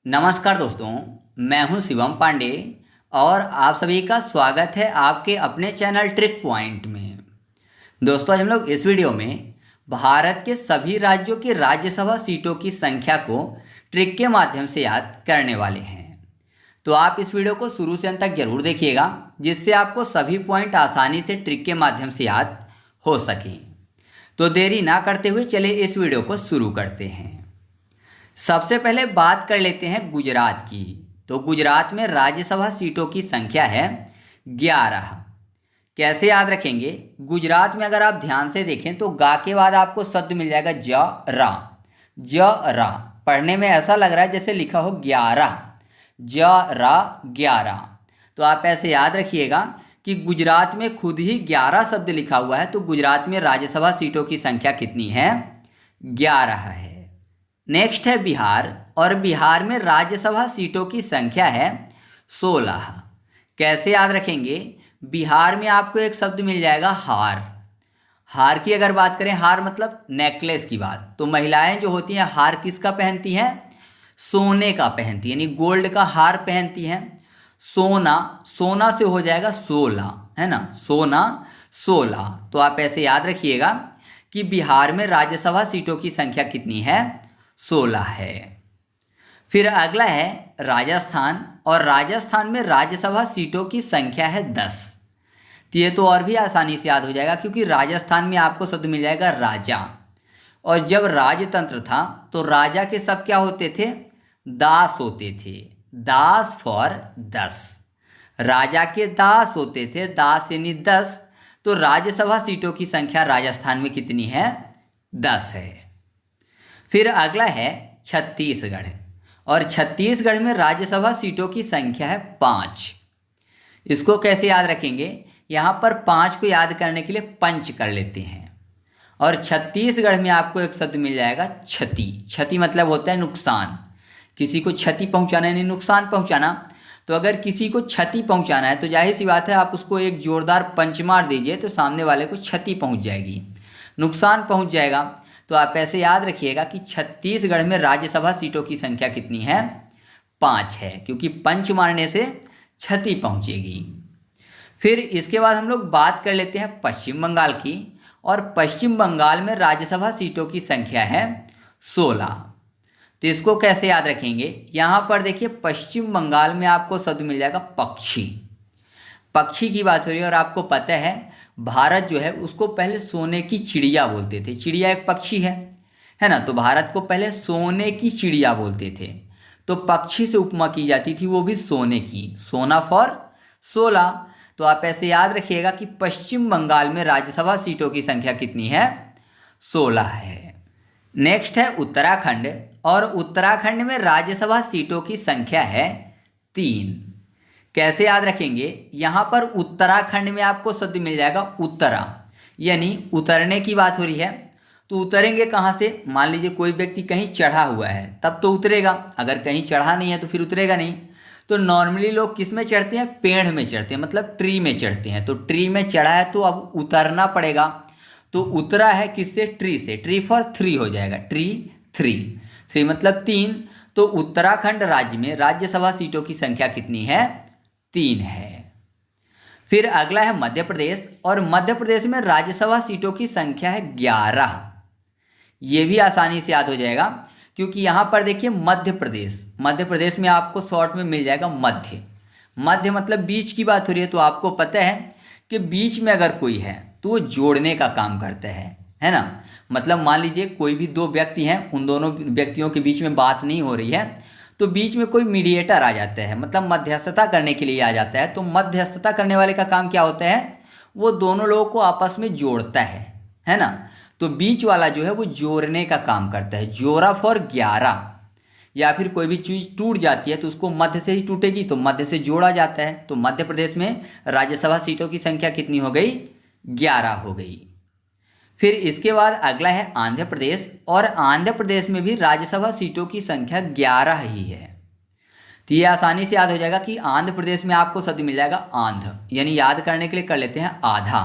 नमस्कार दोस्तों, मैं हूं शिवम पांडे और आप सभी का स्वागत है आपके अपने चैनल ट्रिक पॉइंट में। दोस्तों, आज हम लोग इस वीडियो में भारत के सभी राज्यों की राज्यसभा सीटों की संख्या को ट्रिक के माध्यम से याद करने वाले हैं। तो आप इस वीडियो को शुरू से अंत तक जरूर देखिएगा, जिससे आपको सभी पॉइंट आसानी से ट्रिक के माध्यम से याद हो सकें। तो देरी ना करते हुए चलिए इस वीडियो को शुरू करते हैं। सबसे पहले बात कर लेते हैं गुजरात की। तो गुजरात में राज्यसभा सीटों की संख्या है 11। कैसे याद रखेंगे? गुजरात में अगर आप ध्यान से देखें तो गा के बाद आपको शब्द मिल जाएगा ज रा। पढ़ने में ऐसा लग रहा है जैसे लिखा हो 11, ज रा 11। तो आप ऐसे याद रखिएगा कि गुजरात में खुद ही 11 शब्द लिखा हुआ है। तो गुजरात में राज्यसभा सीटों की संख्या कितनी है? 11 है। नेक्स्ट है बिहार, और बिहार में राज्यसभा सीटों की संख्या है 16। कैसे याद रखेंगे? बिहार में आपको एक शब्द मिल जाएगा हार। हार की अगर बात करें, हार मतलब नेकलेस की बात, तो महिलाएं जो होती हैं हार किसका पहनती हैं? सोने का पहनती है, यानी गोल्ड का हार पहनती हैं। सोना से हो जाएगा 16, है ना, सोना 16। तो आप ऐसे याद रखिएगा कि बिहार में राज्यसभा सीटों की संख्या कितनी है? 16 है। फिर अगला है राजस्थान, और राजस्थान में राज्यसभा सीटों की संख्या है 10। तो ये तो और भी आसानी से याद हो जाएगा, क्योंकि राजस्थान में आपको शब्द मिल जाएगा राजा। और जब राजतंत्र था तो राजा के सब क्या होते थे? दास होते थे। दास फॉर 10, राजा के दास होते थे, दास यानी 10। तो राज्यसभा सीटों की संख्या राजस्थान में कितनी है? 10 है। फिर अगला है छत्तीसगढ़, और छत्तीसगढ़ में राज्यसभा सीटों की संख्या है 5। इसको कैसे याद रखेंगे? यहाँ पर 5 को याद करने के लिए पंच कर लेते हैं। और छत्तीसगढ़ में आपको एक शब्द मिल जाएगा क्षति। क्षति मतलब होता है नुकसान, किसी को क्षति पहुँचाना यानी नुकसान पहुँचाना। तो अगर किसी को क्षति पहुँचाना है तो जाहिर सी बात है आप उसको एक जोरदार पंच मार दीजिए तो सामने वाले को क्षति पहुँच जाएगी, नुकसान पहुँच जाएगा। तो आप ऐसे याद रखिएगा कि छत्तीसगढ़ में राज्यसभा सीटों की संख्या कितनी है? 5 है, क्योंकि पंच मारने से क्षति पहुंचेगी। फिर इसके बाद हम लोग बात कर लेते हैं पश्चिम बंगाल की, और पश्चिम बंगाल में राज्यसभा सीटों की संख्या है 16। तो इसको कैसे याद रखेंगे? यहाँ पर देखिए पश्चिम बंगाल में आपको शब्द मिल जाएगा पक्षी। पक्षी की बात हो रही है, और आपको पता है भारत जो है उसको पहले सोने की चिड़िया बोलते थे। चिड़िया एक पक्षी है ना, तो भारत को पहले सोने की चिड़िया बोलते थे। तो पक्षी से उपमा की जाती थी, वो भी सोने की, सोना फॉर 16। तो आप ऐसे याद रखिएगा कि पश्चिम बंगाल में राज्यसभा सीटों की संख्या कितनी है? 16 है। नेक्स्ट है उत्तराखंड, और उत्तराखंड में राज्यसभा सीटों की संख्या है 3। कैसे याद रखेंगे? यहाँ पर उत्तराखंड में आपको शब्द मिल जाएगा उत्तरा, यानी उतरने की बात हो रही है। तो उतरेंगे कहाँ से? मान लीजिए कोई व्यक्ति कहीं चढ़ा हुआ है तब तो उतरेगा, अगर कहीं चढ़ा नहीं है तो फिर उतरेगा नहीं। तो नॉर्मली लोग किस में चढ़ते हैं? पेड़ में चढ़ते हैं, मतलब ट्री में चढ़ते हैं। तो ट्री में चढ़ा है तो अब उतरना पड़ेगा। तो उतरा है किससे? ट्री से। ट्री फॉर 3 हो जाएगा, ट्री 3 मतलब 3। तो उत्तराखंड राज्य में राज्यसभा सीटों की संख्या कितनी है? 3 है। फिर अगला है मध्य प्रदेश, और मध्य प्रदेश में राज्यसभा सीटों की संख्या है 11। ये भी आसानी से याद हो जाएगा, क्योंकि यहाँ पर देखिए मध्य प्रदेश में आपको शॉर्ट में मिल जाएगा मध्य मतलब बीच की बात हो रही है। तो आपको पता है कि बीच में अगर कोई है तो वो जोड़ने का काम करता है ना। मतलब मान लीजिए कोई भी 2 व्यक्ति हैं, उन दोनों व्यक्तियों के बीच में बात नहीं हो रही है, तो बीच में कोई मीडिएटर आ जाता है, मतलब मध्यस्थता करने के लिए आ जाता है। तो मध्यस्थता करने वाले का काम क्या होता है? वो दोनों लोगों को आपस में जोड़ता है ना। तो बीच वाला जो है वो जोड़ने का काम करता है, जोड़ा फॉर 11। या फिर कोई भी चीज़ टूट जाती है तो उसको मध्य से ही टूटेगी, तो मध्य से जोड़ा जाता है। तो मध्य प्रदेश में राज्यसभा सीटों की संख्या कितनी हो गई? 11 हो गई। फिर इसके बाद अगला है आंध्र प्रदेश, और आंध्र प्रदेश में भी राज्यसभा सीटों की संख्या 11 ही है। तो ये आसानी से याद हो जाएगा कि आंध्र प्रदेश में आपको शब्द मिल जाएगा आंध्र, यानी याद करने के लिए कर लेते हैं आधा।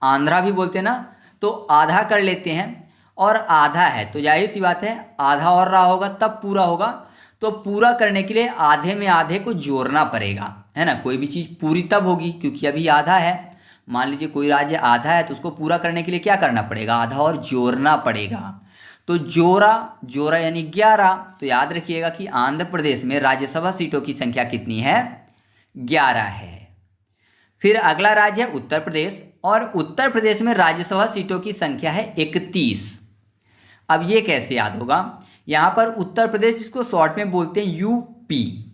आंध्रा भी बोलते हैं ना, तो आधा कर लेते हैं, और आधा है तो जाहिर सी बात है आधा और रहा होगा तब पूरा होगा। तो पूरा करने के लिए आधे में आधे को जोड़ना पड़ेगा, है ना। कोई भी चीज़ पूरी तब होगी क्योंकि अभी आधा है। मान लीजिए कोई राज्य आधा है तो उसको पूरा करने के लिए क्या करना पड़ेगा, आधा और जोड़ना पड़ेगा। तो जोड़ा जोड़ा यानी 11। तो याद रखिएगा कि आंध्र प्रदेश में राज्यसभा सीटों की संख्या कितनी है, 11 है। फिर अगला राज्य है उत्तर प्रदेश, और उत्तर प्रदेश में राज्यसभा सीटों की संख्या है 31। अब ये कैसे याद होगा, यहाँ पर उत्तर प्रदेश जिसको शॉर्ट में बोलते हैं यूपी,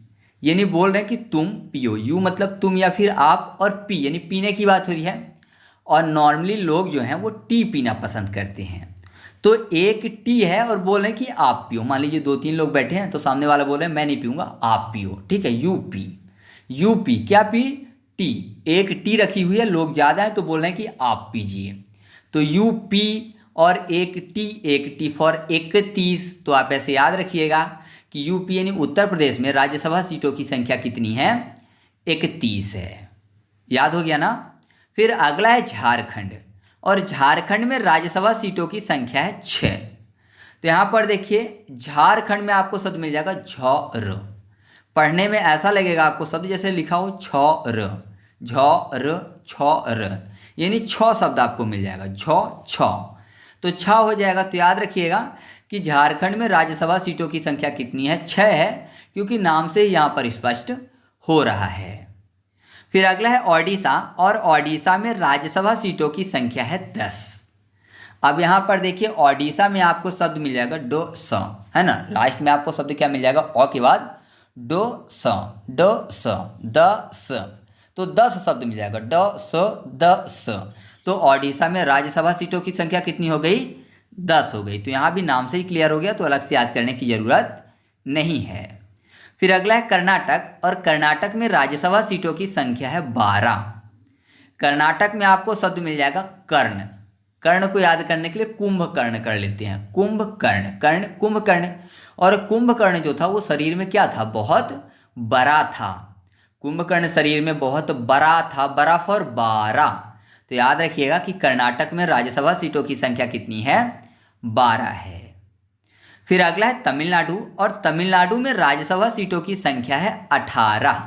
यानी बोल रहे हैं कि तुम पियो। यू मतलब तुम या फिर आप, और पी यानी पीने की बात हो रही है। और नॉर्मली लोग जो हैं वो टी पीना पसंद करते हैं। तो एक टी है और बोल रहे हैं कि आप पियो। मान लीजिए 2-3 लोग बैठे हैं तो सामने वाला बोल रहे हैं मैं नहीं पीऊंगा, आप पियो, ठीक है। यूपी, यूपी क्या पी, टी। एक टी रखी हुई है, लोग ज़्यादा हैं तो बोल रहे हैं कि आप पीजिए। तो यूपी और एक टी फॉर 31। तो आप ऐसे याद रखिएगा कि यूपी यानी उत्तर प्रदेश में राज्यसभा सीटों की संख्या कितनी है, 31 है। याद हो गया ना। फिर अगला है झारखंड, और झारखंड में राज्यसभा सीटों की संख्या है 6। तो यहाँ पर देखिए झारखंड में आपको शब्द मिल जाएगा झौर। पढ़ने में ऐसा लगेगा आपको शब्द जैसे लिखा हो छौर, झौर छौर, यानी 6 शब्द आपको मिल जाएगा, छ। तो 6 हो जाएगा। तो याद रखिएगा कि झारखंड में राज्यसभा सीटों की संख्या कितनी है, 6 है, क्योंकि नाम से यहाँ पर स्पष्ट हो रहा है। फिर अगला है ओडिशा, और ओडिशा में राज्यसभा सीटों की संख्या है 10। अब यहाँ पर देखिए ओडिशा में आपको शब्द मिल जाएगा डो स, है ना। लास्ट में आपको शब्द क्या मिल जाएगा, ओ के बाद डो स, डो स, द स। तो 10 शब्द मिल जाएगा, डो स द स। तो ओडिशा में राज्यसभा सीटों की संख्या कितनी हो गई, 10 हो गई। तो यहाँ भी नाम से ही क्लियर हो गया, तो अलग से याद करने की जरूरत नहीं है। फिर अगला है कर्नाटक, और कर्नाटक में राज्यसभा सीटों की संख्या है 12। कर्नाटक में आपको शब्द मिल जाएगा कर्ण। कर्ण को याद करने के लिए कुंभकर्ण कर लेते हैं, कुंभकर्ण, कर्ण कुंभकर्ण। और कुंभकर्ण जो था वो शरीर में क्या था, बहुत बड़ा था। कुंभकर्ण शरीर में बहुत बड़ा था, बड़ा फॉर 12। तो याद रखिएगा कि कर्नाटक में राज्यसभा सीटों की संख्या कितनी है, 12 है। फिर अगला है तमिलनाडु, और तमिलनाडु में राज्यसभा सीटों की संख्या है 18।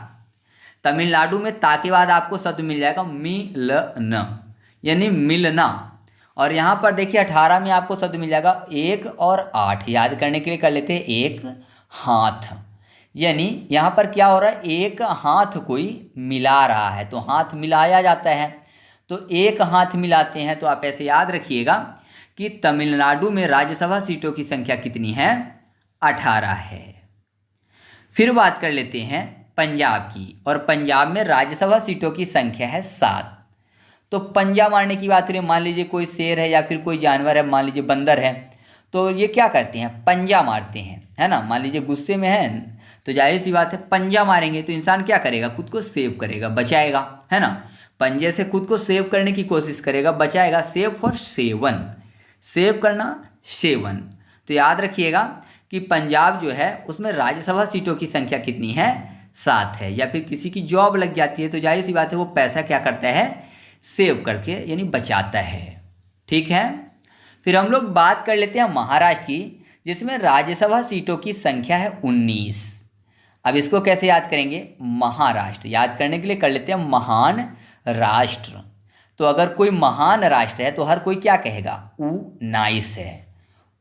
तमिलनाडु में ता के बाद आपको शब्द मिल जाएगा मिलन, यानी मिलना। और यहाँ पर देखिए 18 में आपको शब्द मिल जाएगा 1 और 8। याद करने के लिए कर लेते हैं एक हाथ, यानी यहाँ पर क्या हो रहा है, एक हाथ कोई मिला रहा है, तो हाथ मिलाया जाता है, तो एक हाथ मिलाते हैं। तो आप ऐसे याद रखिएगा कि तमिलनाडु में राज्यसभा सीटों की संख्या कितनी है, 18 है। फिर बात कर लेते हैं पंजाब की, और पंजाब में राज्यसभा सीटों की संख्या है 7। तो पंजा मारने की बात करें, मान लीजिए कोई शेर है या फिर कोई जानवर है, मान लीजिए बंदर है, तो ये क्या करते हैं, पंजा मारते हैं, है ना। मान लीजिए गुस्से में है तो जाहिर सी बात है पंजा मारेंगे तो इंसान क्या करेगा, खुद को सेव करेगा, बचाएगा, है ना। पंजे से खुद को सेव करने की कोशिश करेगा, बचाएगा। सेव फॉर सेवन, सेव करना, सेवन। तो याद रखिएगा कि पंजाब जो है उसमें राज्यसभा सीटों की संख्या कितनी है, 7 है। या फिर किसी की जॉब लग जाती है तो जाहिर सी बात है वो पैसा क्या करता है, सेव करके, यानी बचाता है, ठीक है। फिर हम लोग बात कर लेते हैं महाराष्ट्र की, जिसमें राज्यसभा सीटों की संख्या है 19। अब इसको कैसे याद करेंगे, महाराष्ट्र याद करने के लिए कर लेते हैं महान राष्ट्र। तो अगर कोई महान राष्ट्र है तो हर कोई क्या कहेगा, ऊ नाइस है,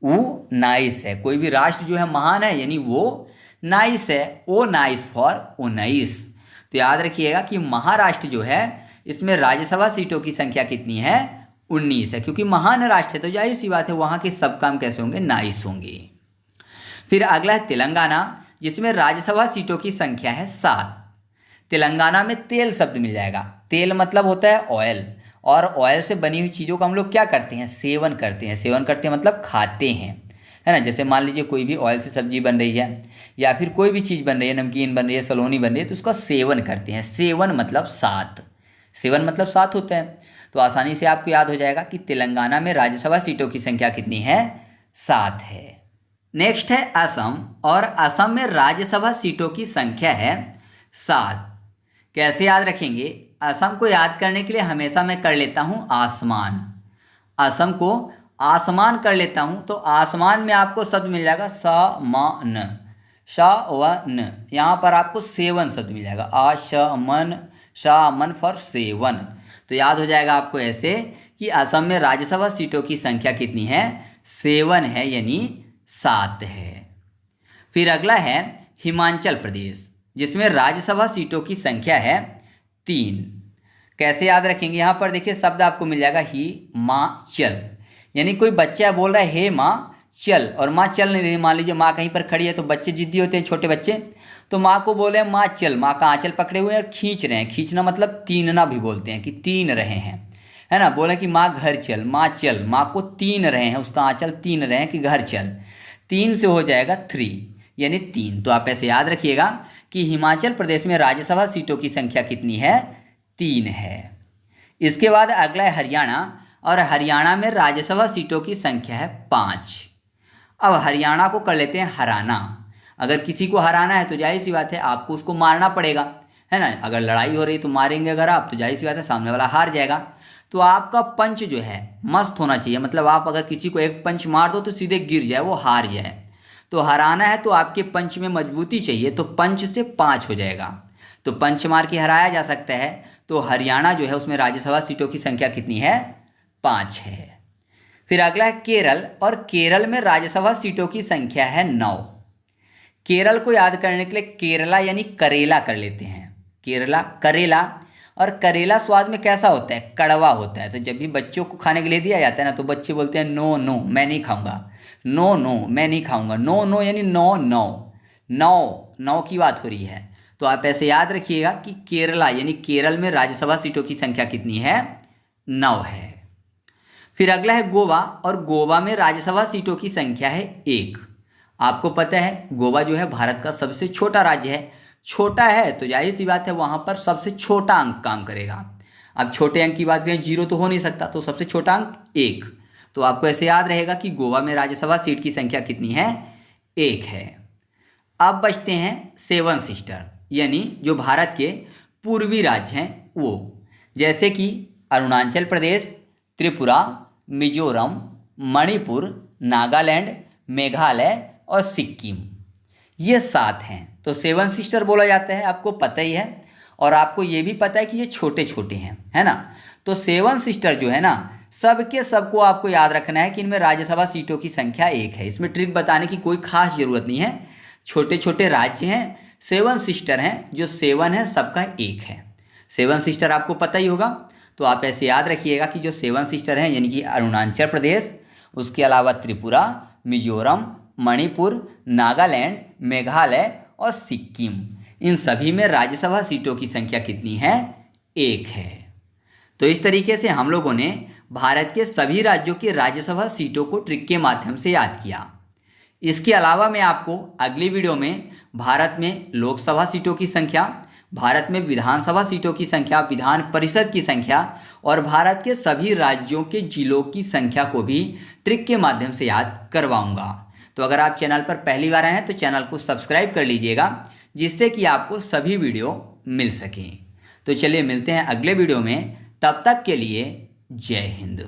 ऊ नाइस है। कोई भी राष्ट्र जो है महान है यानी वो नाइस है, ओ नाइस फॉर 19। तो याद रखिएगा कि महाराष्ट्र जो है इसमें राज्यसभा सीटों की संख्या कितनी है, 19 है, क्योंकि महान राष्ट्र है तो जाहिर सी बात है वहाँ के सब काम कैसे होंगे, नाइस होंगे। फिर अगला है तेलंगाना, जिसमें राज्यसभा सीटों की संख्या है 7। तेलंगाना में तेल शब्द मिल जाएगा। तेल मतलब होता है ऑयल, और ऑयल से बनी हुई चीज़ों का हम लोग क्या करते हैं, सेवन करते हैं। सेवन करते हैं मतलब खाते हैं, है ना। जैसे मान लीजिए कोई भी ऑयल से सब्जी बन रही है या फिर कोई भी चीज़ बन रही है, नमकीन बन रही है, सलोनी बन रही है, तो उसका सेवन करते हैं। सेवन मतलब 7, सेवन मतलब 7 होता है। तो आसानी से आपको याद हो जाएगा कि तेलंगाना में राज्यसभा सीटों की संख्या कितनी है, 7 है। नेक्स्ट है असम, और असम में राज्यसभा सीटों की संख्या है 7। कैसे याद रखेंगे, असम को याद करने के लिए हमेशा मैं कर लेता हूँ आसमान। असम को आसमान कर लेता हूँ, तो आसमान में आपको शब्द मिल जाएगा समान, शावन, यहाँ पर आपको सेवन शब्द मिल जाएगा। आशमन, शामन फॉर सेवन। तो याद हो जाएगा आपको ऐसे कि असम में राज्यसभा सीटों की संख्या कितनी है, 7 है, यानी 7 है। फिर अगला है हिमाचल प्रदेश, जिसमें राज्यसभा सीटों की संख्या है 3। कैसे याद रखेंगे, यहाँ पर देखिए शब्द आपको मिल जाएगा हिमाचल, यानी कोई बच्चा बोल रहा है हे माँ चल, और माँ चल नहीं रही। मान लीजिए माँ कहीं पर खड़ी है, तो बच्चे जिद्दी होते हैं, छोटे बच्चे, तो माँ को बोले माँ चल, माँ का आंचल पकड़े हुए हैं और खींच रहे हैं। खींचना मतलब तीनना भी बोलते हैं कि तीन रहे हैं, है ना। बोले कि माँ घर चल, माँ चल, माँ को तीन रहे हैं, उसका आंचल तीन रहे हैं कि घर चल। 3 से हो जाएगा 3, यानी 3। तो आप ऐसे याद रखिएगा कि हिमाचल प्रदेश में राज्यसभा सीटों की संख्या कितनी है, 3 है। इसके बाद अगला है हरियाणा, और हरियाणा में राज्यसभा सीटों की संख्या है 5। अब हरियाणा को कर लेते हैं हराना। अगर किसी को हराना है तो जाहिर सी बात है आपको उसको मारना पड़ेगा, है ना। अगर लड़ाई हो रही तो मारेंगे अगर आप, तो जाहिर सी बात है सामने वाला हार जाएगा। तो आपका पंच जो है मस्त होना चाहिए, मतलब आप अगर किसी को एक पंच मार दो तो सीधे गिर जाए, वो हार जाए। तो हराना है तो आपके पंच में मजबूती चाहिए, तो पंच से 5 हो जाएगा, तो पंच मार के हराया जा सकता है। तो हरियाणा जो है उसमें राज्यसभा सीटों की संख्या कितनी है, 5 है। फिर अगला है केरल, और केरल में राज्यसभा सीटों की संख्या है 9। केरल को याद करने के लिए केरला यानी करेला कर लेते हैं, केरला करेला। और करेला स्वाद में कैसा होता है, कड़वा होता है। तो जब भी बच्चों को खाने के लिए दिया जाता है ना, तो बच्चे बोलते हैं नो नो मैं नहीं खाऊंगा, नो नो मैं नहीं खाऊंगा, नो नो यानी नो नो, नौ नौ की बात हो रही है। तो आप ऐसे याद रखिएगा कि केरला यानी केरल में राज्यसभा सीटों की संख्या कितनी है, 9 है। फिर अगला है गोवा, और गोवा में राज्यसभा सीटों की संख्या है 1। आपको पता है गोवा जो है भारत का सबसे छोटा राज्य है। छोटा है तो जाहिर सी बात है वहाँ पर सबसे छोटा अंक काम करेगा। अब छोटे अंक की बात करें, 0 तो हो नहीं सकता, तो सबसे छोटा अंक 1। तो आपको ऐसे याद रहेगा कि गोवा में राज्यसभा सीट की संख्या कितनी है, 1 है। अब बचते हैं 7 सिस्टर, यानी जो भारत के पूर्वी राज्य हैं वो, जैसे कि अरुणाचल प्रदेश, त्रिपुरा, मिजोरम, मणिपुर, नागालैंड, मेघालय और सिक्किम। ये 7 हैं, तो 7 सिस्टर बोला जाता है, आपको पता ही है। और आपको ये भी पता है कि ये छोटे छोटे हैं, है ना। तो 7 सिस्टर जो है ना, सबके सबको आपको याद रखना है कि इनमें राज्यसभा सीटों की संख्या 1 है। इसमें ट्रिक बताने की कोई खास जरूरत नहीं है। छोटे छोटे राज्य हैं, 7 सिस्टर हैं, जो 7 है सबका 1 है। 7 सिस्टर आपको पता ही होगा। तो आप ऐसे याद रखिएगा कि जो 7 सिस्टर हैं, यानी कि अरुणाचल प्रदेश, उसके अलावा त्रिपुरा, मिजोरम, मणिपुर, नागालैंड, मेघालय और सिक्किम, इन सभी में राज्यसभा सीटों की संख्या कितनी है, 1 है। तो इस तरीके से हम लोगों ने भारत के सभी राज्यों की राज्यसभा सीटों को ट्रिक के माध्यम से याद किया। इसके अलावा मैं आपको अगली वीडियो में भारत में लोकसभा सीटों की संख्या, भारत में विधानसभा सीटों की संख्या, विधान परिषद की संख्या और भारत के सभी राज्यों के जिलों की संख्या को भी ट्रिक के माध्यम से याद करवाऊंगा। तो अगर आप चैनल पर पहली बार आए हैं तो चैनल को सब्सक्राइब कर लीजिएगा, जिससे कि आपको सभी वीडियो मिल सकें। तो चलिए मिलते हैं अगले वीडियो में, तब तक के लिए जय हिंद।